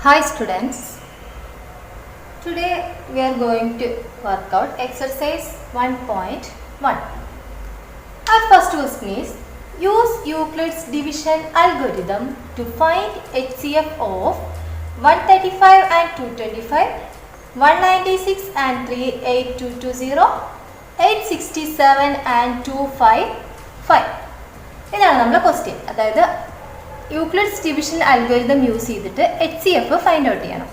Hi students, today we are going to work out exercise 1.1. Our first question is, use Euclid's division algorithm to find HCF of 135 and 225, 196 and 38220, 867 and 255. ഇതാണ് നമ്മുടെ question. അതായത് Euclid's division algorithm use ചെയ്തിട്ട് HCF find out ചെയ്യണം.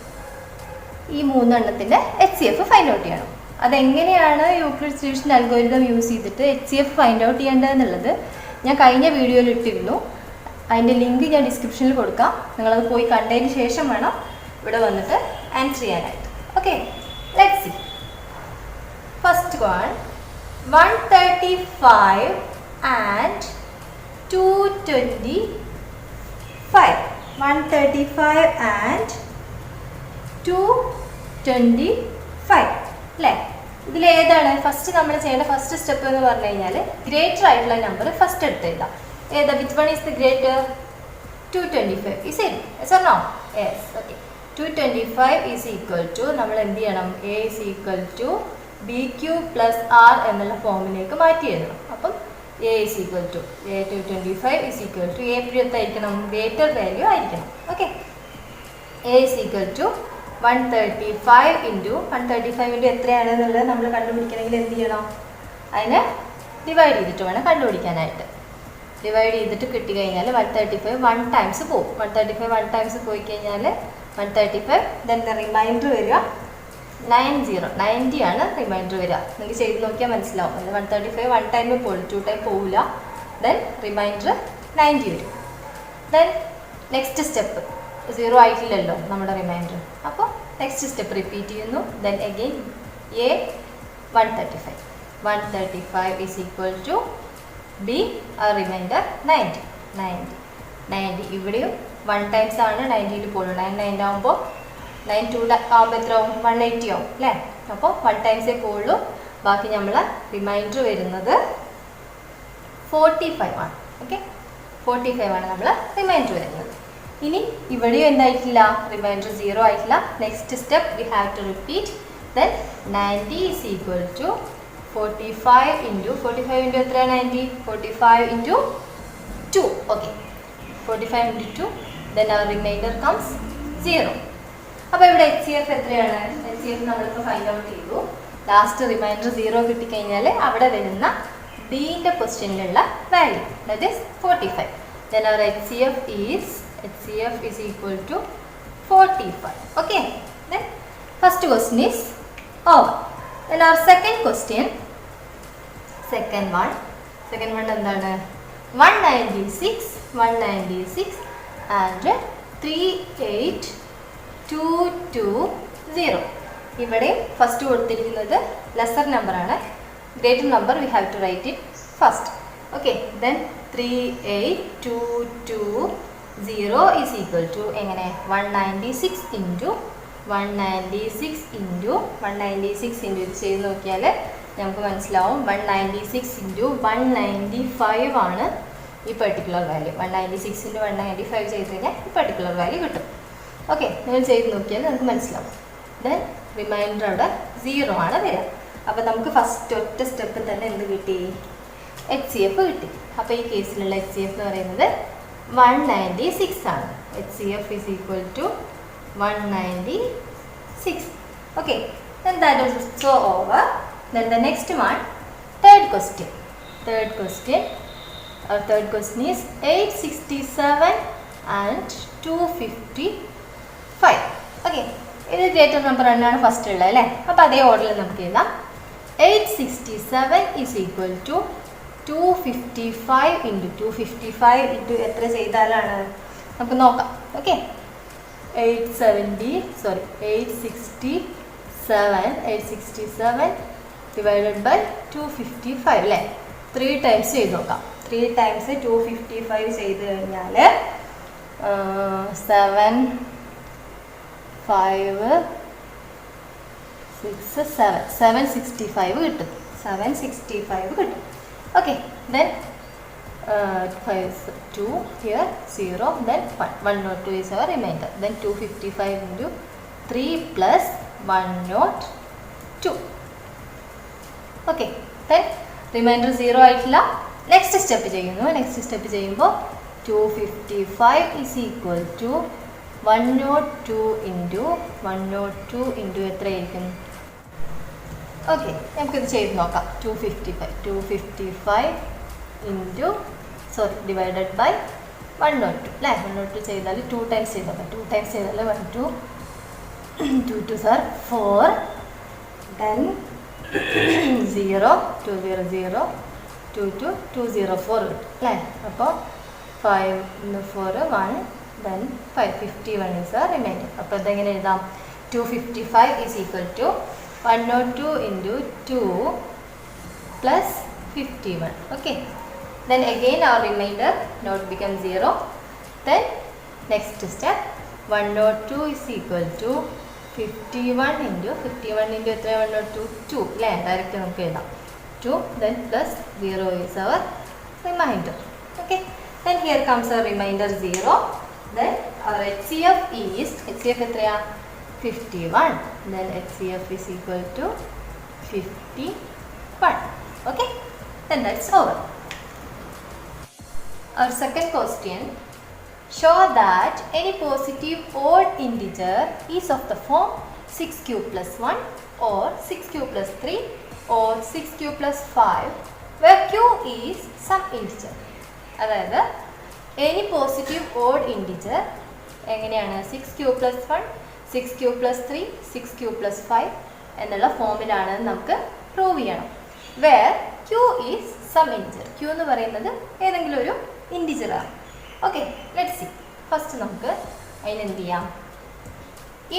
ഈ മൂന്നെണ്ണത്തിൻ്റെ HCF find out ചെയ്യണം. അതെങ്ങനെയാണ് Euclid's division algorithm use ചെയ്തിട്ട് HCF find out ചെയ്യേണ്ടതെന്നുള്ളത് ഞാൻ കഴിഞ്ഞ വീഡിയോയിൽ ഇട്ടിരുന്നു. അതിൻ്റെ ലിങ്ക് ഞാൻ ഡിസ്ക്രിപ്ഷനിൽ കൊടുക്കാം. നിങ്ങളത് പോയി കണ്ടതിന് ശേഷം വേണം ഇവിടെ വന്നിട്ട് ആൻസർ ചെയ്യാനായിട്ട്. Okay, let's see. First one, 135 and 225. 135 and 225 അല്ലേ? ഇതിലേതാണ് ഫസ്റ്റ് നമ്മൾ ചെയ്യേണ്ട ഫസ്റ്റ് സ്റ്റെപ്പ് എന്ന് പറഞ്ഞു കഴിഞ്ഞാൽ ഗ്രേറ്റർ ആയിട്ടുള്ള നമ്പർ ഫസ്റ്റ് എടുത്ത് എഴുതാം. ഏതാ? Which one is the greater? 225 is it? Yes or no? Yes. Okay, 225 is equal to നമ്മൾ എന്ത് ചെയ്യണം? A is equal to BQ plus R എന്നുള്ള ഫോമിലേക്ക് മാറ്റി എഴുതണം. അപ്പം A is equal to A 225 is equal to A എന്തായിരിക്കണം? Greater value ആയിരിക്കണം. Okay, A is equal to 135 into 135 into എത്രയാണെന്നുള്ളത് നമ്മൾ കണ്ടുപിടിക്കണമെങ്കിൽ എന്ത് ചെയ്യണം? അതിനെ ഡിവൈഡ് ചെയ്തിട്ട് വേണം കണ്ടുപിടിക്കാനായിട്ട്. ഡിവൈഡ് ചെയ്തിട്ട് കിട്ടിക്കഴിഞ്ഞാൽ 135 1 ടൈംസ് പോകും. 135 1 ടൈംസ് പോയി കഴിഞ്ഞാൽ 135 ദെൻ റിമൈൻഡർ വരിക 90 ആണ് റിമൈൻഡർ വരിക. നിങ്ങൾക്ക് ചെയ്ത് നോക്കിയാൽ മനസ്സിലാവും. അത് 135 1 ടൈം പോകും, 2 ടൈം പോവില്ല. ദെൻ റിമൈൻഡർ 90 വരും. ദെൻ നെക്സ്റ്റ് സ്റ്റെപ്പ് 0 ആയിട്ടില്ലല്ലോ നമ്മുടെ റിമൈൻഡർ. അപ്പോൾ നെക്സ്റ്റ് സ്റ്റെപ്പ് റിപ്പീറ്റ് ചെയ്യുന്നു. Then again A 135 is equal to B remainder 90. ഇവിടെയും 1 ടൈംസ് ആണ് 90ൽ പോകുള്ളൂ. 9 ആകുമ്പോൾ 9 2 ആകുമ്പോൾ എത്ര ആവും? 180 ആവും അല്ലേ? അപ്പോൾ 1 ടൈംസേ പോവുള്ളൂ. ബാക്കി നമ്മൾ റിമൈൻഡർ വരുന്നത് 45 ആണ്. ഓക്കെ, 45 ആണ് നമ്മൾ റിമൈൻഡർ വരുന്നത്. ഇനി ഇവിടെയും എന്തായിട്ടില്ല? റിമൈൻഡർ 0 ആയിട്ടില്ല. Next step we have to repeat. Then 90 is equal to 45 into എത്രയാണ്? 90. 45 into 2. Okay, 45 into 2. Then our remainder comes 0. അപ്പോൾ ഇവിടെ HCF എത്രയാണ്? HCF നമ്മളിപ്പോൾ ഫൈൻഡ് ഔട്ട് ചെയ്തു. ലാസ്റ്റ് റിമൈൻഡർ 0 കിട്ടിക്കഴിഞ്ഞാൽ അവിടെ വരുന്ന ഡീൻ്റെ ക്വസ്റ്റ്യനിലുള്ള value that is 45. Then our HCF is equal to 45. Okay, then first question is over. Then our second question, second one എന്താണ്? 196 ആൻഡ് 38220. ഇവിടെ ഫസ്റ്റ് കൊടുത്തിരിക്കുന്നത് ലെസർ നമ്പർ ആണ്. Greater number we have to write it first. Okay, then 38220 is equal to എങ്ങനെ? 196 into ഇത് ചെയ്ത് നോക്കിയാൽ നമുക്ക് മനസ്സിലാവും. 196 ഇൻറ്റു 195 ആണ് ഈ പെർട്ടിക്കുലർ വാല്യൂ. 196 ഇൻറ്റു 195 ചെയ്ത് കഴിഞ്ഞാൽ ഈ പെർട്ടിക്കുലർ വാല്യൂ കിട്ടും. ഓക്കെ, നിങ്ങൾ ചെയ്ത് നോക്കിയാൽ നമുക്ക് മനസ്സിലാവും. ദെൻ റിമൈൻഡർ അവിടെ 0 ആണ് വരിക. അപ്പോൾ നമുക്ക് ഫസ്റ്റ് ഒറ്റ സ്റ്റെപ്പിൽ തന്നെ എന്ത് കിട്ടി? HCF കിട്ടി. അപ്പോൾ ഈ കേസിലുള്ള HCF എന്ന് പറയുന്നത് 196 ആണ്. HCF is equal to 196. Okay, then that is so over. Then the next one, third question is 867 and 255. Okay, ഇത് ഗ്രേറ്റർ നമ്പർ തന്നെയാണ് ഫസ്റ്റ് ഉള്ളത് അല്ലേ? അപ്പോൾ അതേ ഓർഡറിൽ നമുക്ക് എഴുതാം. 867 ഈസ് ഈക്വൽ ടു 255 ഇൻറ്റു എത്ര ചെയ്താലാണ് നമുക്ക് നോക്കാം. ഓക്കെ, 867 ഡിവൈഡഡ് ബൈ 255 അല്ലേ? 3 ടൈംസ് ചെയ്ത് നോക്കാം. 3 ടൈംസ് 255 ചെയ്ത് കഴിഞ്ഞാൽ 7 5 6 7 765 കിട്ടും. Okay, then 5 is 2, here 0, then 1. 102 is our remainder. Then 255 into 3 plus 102. Okay, then remainder 0 ആയിട്ടില്ല. നെക്സ്റ്റ് സ്റ്റെപ്പ് ചെയ്യുന്നു. നെക്സ്റ്റ് സ്റ്റെപ്പ് ചെയ്യുമ്പോൾ 255 is equal to 102 into എത്രയായിരിക്കും? ഓക്കെ, നമുക്കിത് ചെയ്ത് നോക്കാം. 255 into divided by 102 അല്ലേ? 102 ചെയ്താൽ 2 ടൈംസ് ചെയ്താൽ 2 ടൈംസ് ചെയ്താൽ 1 2 2 sir 4, then 0 2 0 0 2 2 204 അല്ലേ? അപ്പോൾ 5 4 1 then 551 is our remainder. അപ്പോൾ ഇതെങ്ങനെ എഴുതാം? 255 is equal to 102 into 2 plus 51. Okay, then again our remainder not become 0. Then next step 102 is equal to 51 into എത്ര? 102 2 അല്ലേ? ഡയറക്റ്റ് നമുക്ക് എഴുതാം 2, then plus 0 is our remainder. Okay, then here comes our remainder 0. Then our HCF എത്രയാ? 51. Then HCF is equal to 51. Okay, then that's over. Our second question, show that any positive odd integer is of the form 6q plus 1 or 6q plus 3 or 6q plus 5 where q is some integer. അതായത് any positive odd integer എങ്ങനെയാണ്? 6q plus 1, 6q plus 3, 6q plus 5 എന്നുള്ള ഫോമിലാണ് നമുക്ക് prove ചെയ്യണം. Where q is some integer. q എന്ന് പറയുന്നത് ഏതെങ്കിലും ഒരു ഇൻറ്റിജറാണ്. Okay, let's see. ഫസ്റ്റ് നമുക്ക് അതിനെന്ത് ചെയ്യാം?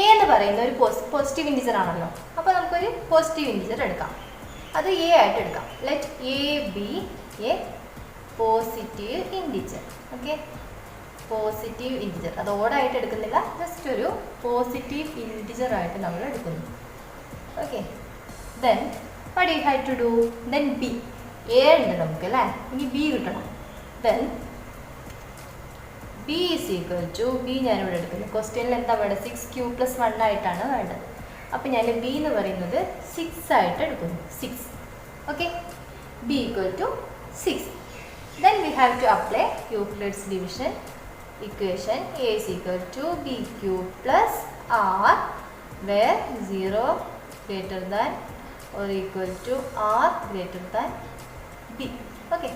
എ എന്ന് പറയുന്ന ഒരു പോസിറ്റീവ് ഇൻറ്റിജർ ആണല്ലോ. അപ്പോൾ നമുക്കൊരു പോസിറ്റീവ് ഇൻറ്റിജർ എടുക്കാം. അത് എ ആയിട്ട് എടുക്കാം. Let A B A positive integer. Okay, positive integer. അത് ഓടായിട്ട് എടുക്കുന്നില്ല, ജസ്റ്റ് ഒരു പോസിറ്റീവ് ഇൻറ്റിജർ ആയിട്ട് നമ്മൾ എടുക്കുന്നു. Okay, then what you have to do? Then b. a ഉണ്ട് നമുക്ക് അല്ലേ? ഇനി b കിട്ടണം. then b is equal to b ഞാനിവിടെ എടുക്കുന്നു. ക്വസ്റ്റ്യനിൽ എന്താ വേണ്ടത്? 6q plus 1 ആയിട്ടാണ് വേണ്ടത്. അപ്പം ഞാൻ b എന്ന് പറയുന്നത് 6 ആയിട്ട് എടുക്കുന്നു. 6. Okay, b equal to 6. then we have to apply Euclid's division equation. a is equal to bq plus r where 0 greater than or equal to r greater than b. Okay,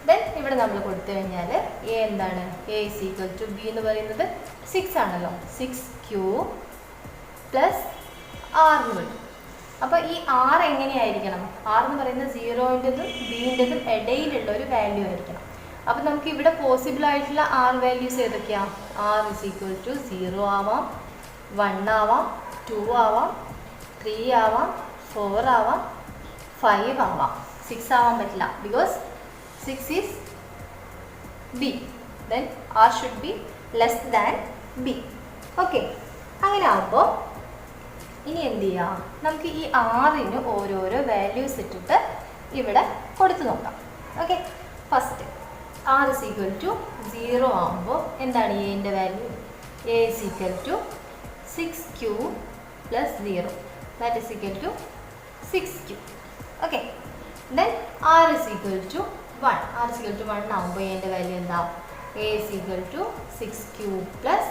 then ഇവിടെ നമ്മൾ കൊടുത്തു കഴിഞ്ഞാൽ a എന്താണ്? a is equal to b എന്ന് പറയുന്നത് 6 ആണല്ലോ. 6q plus r എന്ന് വരും. അപ്പോൾ ഈ r എങ്ങനെയായിരിക്കണം? r എന്ന് പറയുന്നത് 0-ൻ്റെതും b-ൻ്റെതും ഇടയിലുള്ള ഒരു വാല്യൂ ആയിരിക്കണം. അപ്പോൾ നമുക്ക് ഇവിടെ പോസിബിൾ ആയിട്ടുള്ള r വാല്യൂസ് ഏതൊക്കെയാണ്? r is equal to 0 ആവാം, 1 ആവാം, 2 ആവാം, 3 ആവാം, 4 ആവാം, 5 ആവാം. 6 ആവാൻ പറ്റില്ല, because 6 is B. Then R should be less than B. Okay, അങ്ങനെ ആകുമ്പോൾ ഇനി എന്ത് ചെയ്യാം? നമുക്ക് ഈ ആറിന് ഓരോരോ വാല്യൂസ് ഇട്ടിട്ട് ഇവിടെ കൊടുത്തു നോക്കാം. Okay, first R is equal to 0 ആകുമ്പോൾ എന്താണ് എൻ്റെ value? A is equal to 6q plus 0. That is equal to 6q. Okay, then r is equal to 1. r is equal to 1 ആകുമ്പോൾ എൻ്റെ വാല്യൂ എന്താ? a is equal to 6q plus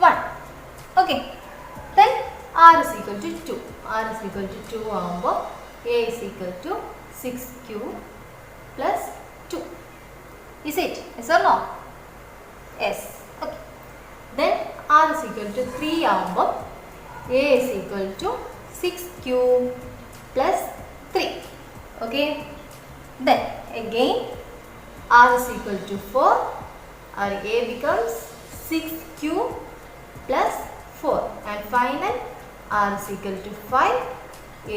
1. Okay, then r is equal to 2. r is equal to 2 ആകുമ്പോൾ a is equal to 6q plus 2. Is it? Yes or no? Yes. Okay, then r is equal to 3 ആകുമ്പോൾ a is equal to 6q plus 3. Okay, then again r is equal to 4. Our a becomes 6q plus 4. And final r is equal to 5.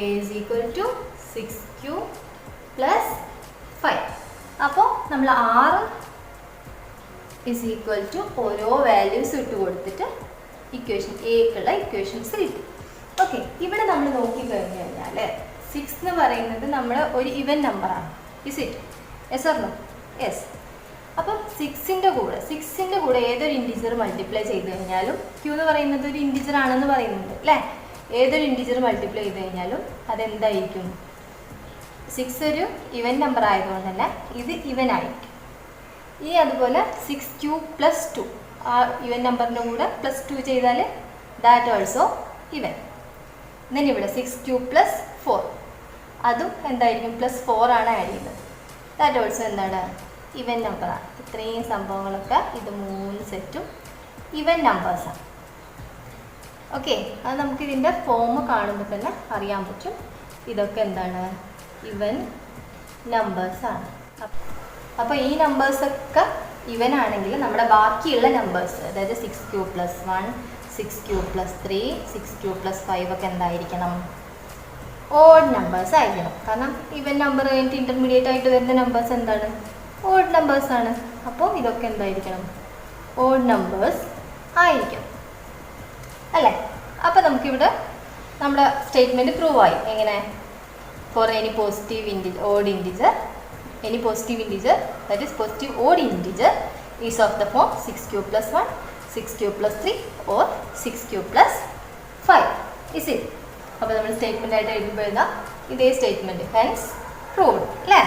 a is equal to 6q plus 5. അപ്പോൾ നമ്മൾ r is equal to ഓരോ values ഇട്ട് കൊടുത്തിട്ട് equation എക്കുള്ള equations കിട്ടും. Okay, ഇവിടെ നമ്മൾ നോക്കിക്കഴിഞ്ഞ് കഴിഞ്ഞാൽ 6 എന്ന് പറയുന്നത് നമ്മൾ ഒരു ഇവൻ നമ്പറാണ്. Is it? Yes or no? Yes. അപ്പം സിക്സിൻ്റെ കൂടെ ഏതൊരു ഇൻറ്റിജർ മൾട്ടിപ്ലൈ ചെയ്ത് കഴിഞ്ഞാലും ക്യൂ എന്ന് പറയുന്നത് ഒരു ഇൻറ്റിജർ ആണെന്ന് പറയുന്നുണ്ട് അല്ലേ. ഏതൊരു ഇൻറ്റിജർ മൾട്ടിപ്ലൈ ചെയ്ത് കഴിഞ്ഞാലും അതെന്തായിരിക്കും? 6 ഒരു ഇവൻ നമ്പർ ആയതുകൊണ്ട് തന്നെ ഇത് ഇവൻ ആയിരിക്കും. ഈ അതുപോലെ 6 പ്ലസ് 2 ആ ഇവൻ നമ്പറിൻ്റെ കൂടെ +2 ചെയ്താൽ ദാറ്റ് ഓൾസോ ഇവൻ. then ഇവിടെ 6 പ്ലസ് 4 അതും എന്തായിരിക്കും? +4 ആണ് ആഡ് ചെയ്യുന്നത്. ദാറ്റ് ഓൾസോ എന്താണ്? ഇവൻ നമ്പറാണ്. ഇത്രയും സംഭവങ്ങളൊക്കെ ഇത് 3 സെറ്റും ഇവൻ നമ്പേഴ്സാണ്. ഓക്കെ, അത് നമുക്ക് ഇതിൻ്റെ ഫോം കാണുമ്പോൾ തന്നെ അറിയാൻ പറ്റും. ഇതൊക്കെ എന്താണ്? ഇവൻ നമ്പേഴ്സാണ്. അപ്പോൾ ഈ നമ്പേഴ്സൊക്കെ ഇവൻ ആണെങ്കിൽ നമ്മുടെ ബാക്കിയുള്ള നമ്പേഴ്സ്, അതായത് 6 പ്ലസ് 1, 6 പ്ലസ് 3, 6 പ്ലസ് 5 ഒക്കെ എന്തായിരിക്കണം? ഓഡ് നമ്പേഴ്സ് ആയിരിക്കണം. കാരണം ഇവൻ നമ്പർ കഴിഞ്ഞിട്ട് ഇൻ്റർമീഡിയറ്റ് ആയിട്ട് വരുന്ന നമ്പേഴ്സ് എന്താണ്? ഓഡ് നമ്പേഴ്സാണ്. അപ്പോൾ ഇതൊക്കെ എന്തായിരിക്കണം? ഓഡ് നമ്പേഴ്സ് ആയിരിക്കും അല്ലേ. അപ്പോൾ നമുക്കിവിടെ നമ്മുടെ സ്റ്റേറ്റ്മെൻറ്റ് പ്രൂവ് ആയി. എങ്ങനെ? For any positive odd integer, any positive integer, that is positive odd integer, is of the form 6 plus 1, 6 plus 3 or 6 plus 5. Is it? അപ്പോൾ നമ്മൾ സ്റ്റേറ്റ്മെൻ്റ് ആയിട്ട് എഴുതുമ്പോൾ ഇതേ സ്റ്റേറ്റ്മെൻറ്റ് ഹെൻസ് പ്രൂവ്ഡ് അല്ലേ.